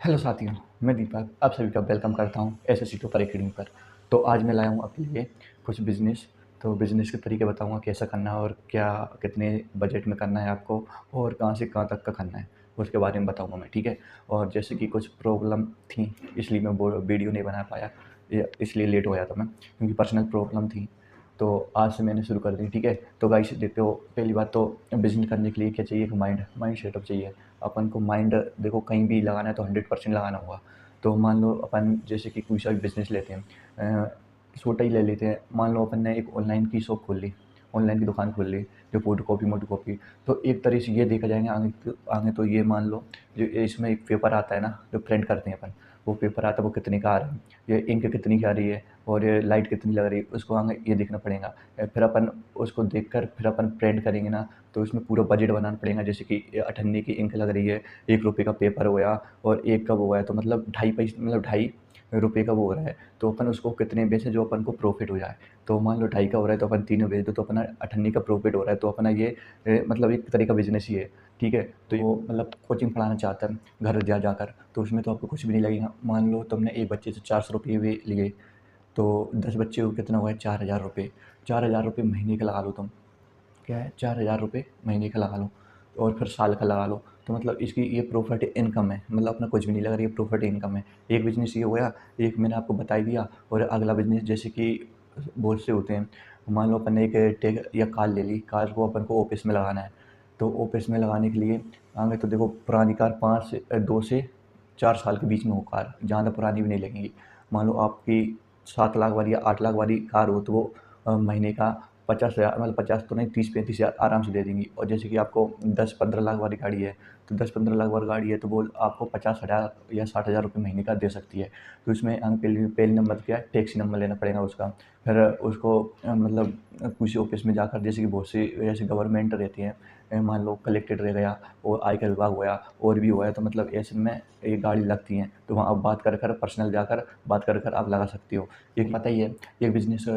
Hello साथियों, मैं दीपक आप सभी का वेलकम करता हूँ एसएससी टॉपर एकेडमी पर। तो आज मैं लाया हूँ आपके लिए कुछ बिज़नेस। तो बिज़नेस के तरीके बताऊँगा कैसा करना है और क्या कितने बजट में करना है आपको और कहाँ से कहाँ तक का करना है, उसके बारे में बताऊँगा मैं, ठीक है? और जैसे कि कुछ प्रॉब्लम थी इसलिए मैं वो वीडियो नहीं बना पाया, इसलिए लेट हो गया था मैं, क्योंकि पर्सनल प्रॉब्लम थी। तो आज से मैंने शुरू कर दी, ठीक है? तो गाइस देखते हो, पहली बात तो बिज़नेस करने के लिए क्या चाहिए, एक माइंड सेटअप चाहिए। अपन को माइंड देखो कहीं भी लगाना है तो 100% लगाना होगा। तो मान लो अपन जैसे कि कोई सा भी बिज़नेस लेते हैं, छोटा ही ले लेते हैं। मान लो अपन ने एक ऑनलाइन की शॉप खोल ली, ऑनलाइन की दुकान खोल ली, जो फ़ोटोकॉपी मोटोकॉपी। तो एक तरह से ये देखा जाएगा आगे तो ये मान लो जो इसमें एक पेपर आता है ना, जो प्रिंट करते हैं अपन, वो पेपर आता है, वो कितने का आ रहा है, ये इंक कितनी की आ रही है और ये लाइट कितनी लग रही है, उसको आगे ये देखना पड़ेगा। फिर अपन उसको देखकर फिर अपन प्रिंट करेंगे ना, तो उसमें पूरा बजट बनाना पड़ेगा। जैसे कि 98 की इंक लग रही है, ₹1 का पेपर हो गया और 1 का वो हुआ है, तो मतलब ढाई पैसे, मतलब ₹2.5 का वो हो रहा है। तो अपन उसको कितने बेचें जो अपन को प्रॉफिट हो जाए। तो मान लो 2.5 का हो रहा है तो अपन तीनों बेच दो, तो अपना 98 का प्रॉफिट हो रहा है। तो अपना ये मतलब एक तरह का बिजनेस ही है, ठीक है? तो वो मतलब कोचिंग पढ़ाना चाहता है घर जा जाकर, तो उसमें तो आपको कुछ भी नहीं लगेगा। मान लो तुमने एक बच्चे से ₹400 भी लिए, तो 10 बच्चे को कितना हुआ है, ₹4000। ₹4000 महीने का लगा लो तुम, क्या है, ₹4000 महीने का लगा लो और फिर साल का लगा लो। तो मतलब इसकी ये प्रॉफिट इनकम है, मतलब अपना कुछ भी नहीं लगा रही है, प्रॉफिट इनकम है। एक बिजनेस ये हो गया, एक मैंने आपको बता ही दिया। और अगला बिजनेस जैसे कि बहुत से होते हैं। मान लो अपन ने एक टेक या कार ले ली, कार को अपन को ऑफिस में लगाना है। तो ऑफिस में लगाने के लिए आगे तो देखो, पुरानी कार 2 से 4 साल के बीच में हो कार, ज़्यादा पुरानी भी नहीं लगेंगी। मान लो आपकी 7 लाख वाली या 8 लाख वाली कार हो, तो वो महीने का 50,000, मतलब 50 तो नहीं, 30-35 हज़ार आराम से दे देंगी। और जैसे कि आपको 10-15 लाख वाली गाड़ी है, तो 10-15 लाख वाली गाड़ी है तो वो आपको 50,000 या 60,000 महीने का दे सकती है। तो इसमें पहले पहले नंबर क्या है, टैक्सी नंबर लेना पड़ेगा उसका। फिर उसको मतलब किसी ऑफिस में जाकर, जैसे कि बहुत सी ऐसी गवर्नमेंट रहती है, मान लो कलेक्टेड रह गया और आयकर विभाग हो गया और भी हुआ है, तो मतलब ऐसे में ये गाड़ी लगती हैं। तो वहाँ आप बात कर कर पर्सनल जाकर बात कर कर आप लगा सकते हो। एक पता ही है, एक बिजनेस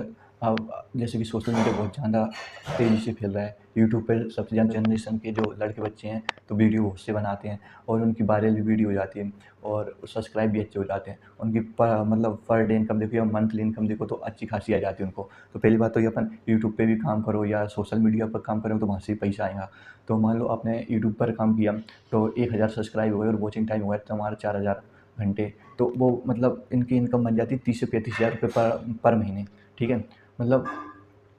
अब जैसे कि सोशल मीडिया बहुत ज़्यादा तेज़ी से फैल रहा है। यूट्यूब पे सबसे ज़्यादा जनरेशन के जो लड़के बच्चे हैं, तो वीडियो बहुत से बनाते हैं और उनकी वायरल भी वीडियो हो जाती है और सब्सक्राइब भी अच्छे हो जाते हैं। उनकी मतलब पर डे इनकम देखो या मंथली इनकम देखो तो अच्छी खासी आ जाती है उनको। तो पहली बात तो ये, अपन यूट्यूब पे भी काम करो या सोशल मीडिया पर काम करो तो वहाँ से भी पैसा आएगा। तो मान लो आपने यूट्यूब पर काम किया, तो 1000 सब्सक्राइब हो गए और वॉचिंग टाइम हो गया तुम्हारा 4000 घंटे। तो वो मतलब इनकी इनकम बन जाती है 30 से 35 हज़ार रुपये पर महीने, ठीक है? मतलब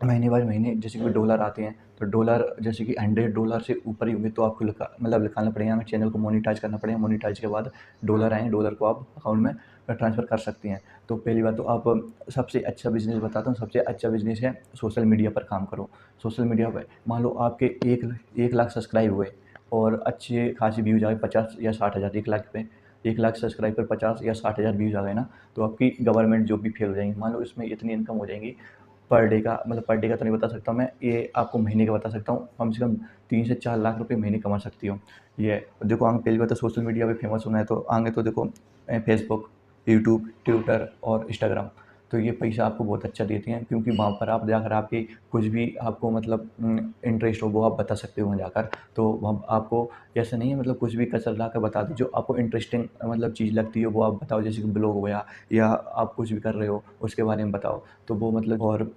महीने बाय महीने जैसे कि डॉलर आते हैं, तो डॉलर जैसे कि $100 से ऊपर ही होंगे तो आपको मतलब निकालना पड़ेगा, हमें चैनल को मोनेटाइज करना पड़ेगा। मोनेटाइज के बाद डॉलर आएंगे, डॉलर को आप अकाउंट में ट्रांसफ़र कर सकते हैं। तो पहली बात तो आप, सबसे अच्छा बिजनेस बताता हूँ, सबसे अच्छा बिजनेस है सोशल मीडिया पर काम करो। सोशल मीडिया पर मान लो आपके 1 लाख सब्सक्राइब हुए और अच्छे खासी व्यूज आए, 50 या 60 हज़ार, 1 लाख पे 1 लाख सब्सक्राइब पर 50 या 60 हज़ार व्यूज आ गए ना, तो आपकी गवर्नमेंट जॉब भी फेल हो जाएंगी। मान लो इसमें इतनी इनकम हो जाएंगी पर डे का, मतलब पर डे का तो नहीं बता सकता मैं, ये आपको महीने का बता सकता हूँ। कम से कम 3 से 4 लाख रुपए महीने कमा सकती हो। ये देखो, आगे पहली बात तो सोशल मीडिया पे फेमस होना है, तो आगे तो देखो फेसबुक, यूट्यूब, ट्विटर और इंस्टाग्राम, तो ये पैसा आपको बहुत अच्छा देती हैं, क्योंकि वहाँ पर आप जाकर आपकी कुछ भी आपको मतलब इंटरेस्ट हो वो आप बता सकते हो वहाँ जाकर। तो वहाँ आपको ऐसा नहीं है, मतलब कुछ भी कसर ला कर बता दो, जो आपको इंटरेस्टिंग मतलब चीज़ लगती है वो आप बताओ। जैसे कि ब्लॉग हो गया या आप कुछ भी कर रहे हो उसके बारे में बताओ, तो वो मतलब। और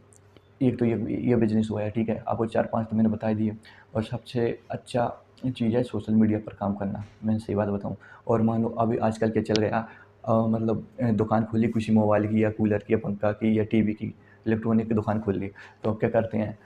एक तो ये बिज़नेस हुआ है, ठीक है? आपको 4-5 तो मैंने बता ही दिए। और सबसे अच्छा चीज़ है सोशल मीडिया पर काम करना, मैं सही बात बताऊँ। और मान लो अभी आजकल क्या चल गया, मतलब दुकान खोली किसी मोबाइल की या कूलर की या पंखा की या टीवी की, इलेक्ट्रॉनिक की दुकान खोल ली। तो अब क्या करते हैं,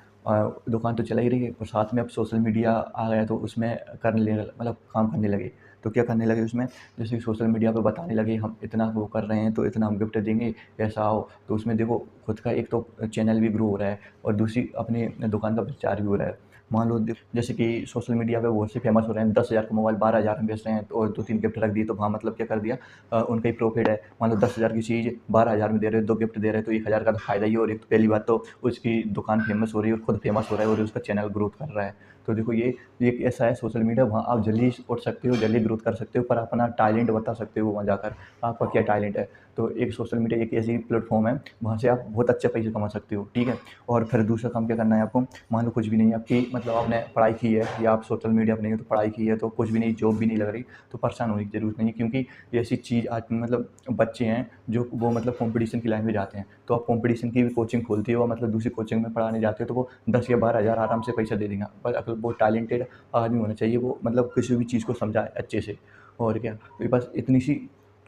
दुकान तो चला ही रही है और साथ में अब सोशल मीडिया आ गया, तो उसमें करने लगे, मतलब काम करने लगे। तो क्या करने लगे उसमें, जैसे कि सोशल मीडिया पे बताने लगे हम इतना वो कर रहे हैं तो इतना हम गिफ्ट देंगे, ऐसा आओ। तो उसमें देखो खुद का एक तो चैनल भी ग्रो हो रहा है और दूसरी अपनी दुकान का प्रचार भी हो रहा है। मान लो जैसे कि सोशल मीडिया पे बहुत से फेमस हो रहे हैं, 10,000 का मोबाइल 12,000 में बेच रहे हैं, तो और 2-3 गिफ्ट रख दिए, तो वहाँ मतलब क्या कर दिया, उनका ही प्रॉफिट है। मान लो 10,000 की चीज़ 12,000 में दे रहे हो, 2 गिफ्ट दे रहे हैं, तो 1,000 का तो फायदा ही है। और एक तो पहली बात तो उसकी दुकान फेमस हो रही है और खुद फेमस हो रहा है और उसका चैनल ग्रोथ कर रहा है। तो देखो ये एक ऐसा है सोशल मीडिया, वहाँ आप जल्दी उठ सकते हो, जल्दी ग्रोथ कर सकते हो, पर अपना टैलेंट बता सकते हो वहाँ जाकर, आपका क्या टैलेंट है। तो एक सोशल मीडिया एक ऐसी प्लेटफ़ॉर्म है, वहाँ से आप बहुत अच्छे पैसे कमा सकते हो, ठीक है। और फिर दूसरा काम क्या करना है आपको, मान लो कुछ भी नहीं है आपकी, मतलब आपने पढ़ाई की है या आप सोशल मीडिया पर नहीं हो तो पढ़ाई की है, तो कुछ भी नहीं, जॉब भी नहीं लग रही, तो परेशान होने की ज़रूरत नहीं है, क्योंकि ये ऐसी चीज़ आज मतलब बच्चे हैं जो वो मतलब कॉम्पिटिशन की लाइन में जाते हैं, तो आप कॉम्पिटिशन की भी कोचिंग खोलती हो, मतलब दूसरी कोचिंग में पढ़ाने जाते हो, तो वो 10 या 12 हज़ार आराम से पैसा दे देंगे, पर अगर वो टैलेंटेड आदमी होना चाहिए, वो मतलब किसी भी चीज़ को समझाए अच्छे से। और क्या, तो बस इतनी सी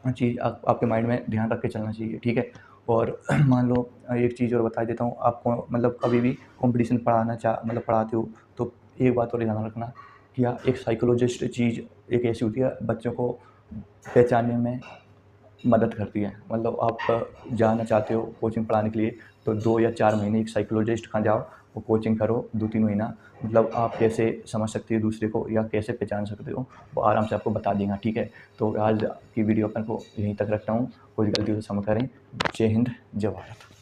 चीज़ आपके माइंड में ध्यान रख के चलना चाहिए, ठीक है। और मान लो एक चीज़ और बता देता हूँ आपको, मतलब कभी भी कॉम्पिटिशन मतलब पढ़ाते हो, तो एक बात और ध्यान रखना, कि एक साइकोलॉजिस्ट चीज़ एक ऐसी होती है, बच्चों को पहचानने में मदद करती है। मतलब आप जाना चाहते हो कोचिंग पढ़ाने के लिए, तो 2 या 4 महीने एक साइकोलॉजिस्ट के यहाँ जाओ, वो कोचिंग करो 2-3 महीना, मतलब आप कैसे समझ सकते हो दूसरे को या कैसे पहचान सकते हो, वो आराम से आपको बता देगा, ठीक है। तो आज की वीडियो अपन को यहीं तक रखता हूँ, कुछ गलती हो तो क्षमा करें। जय हिंद, जय भारत।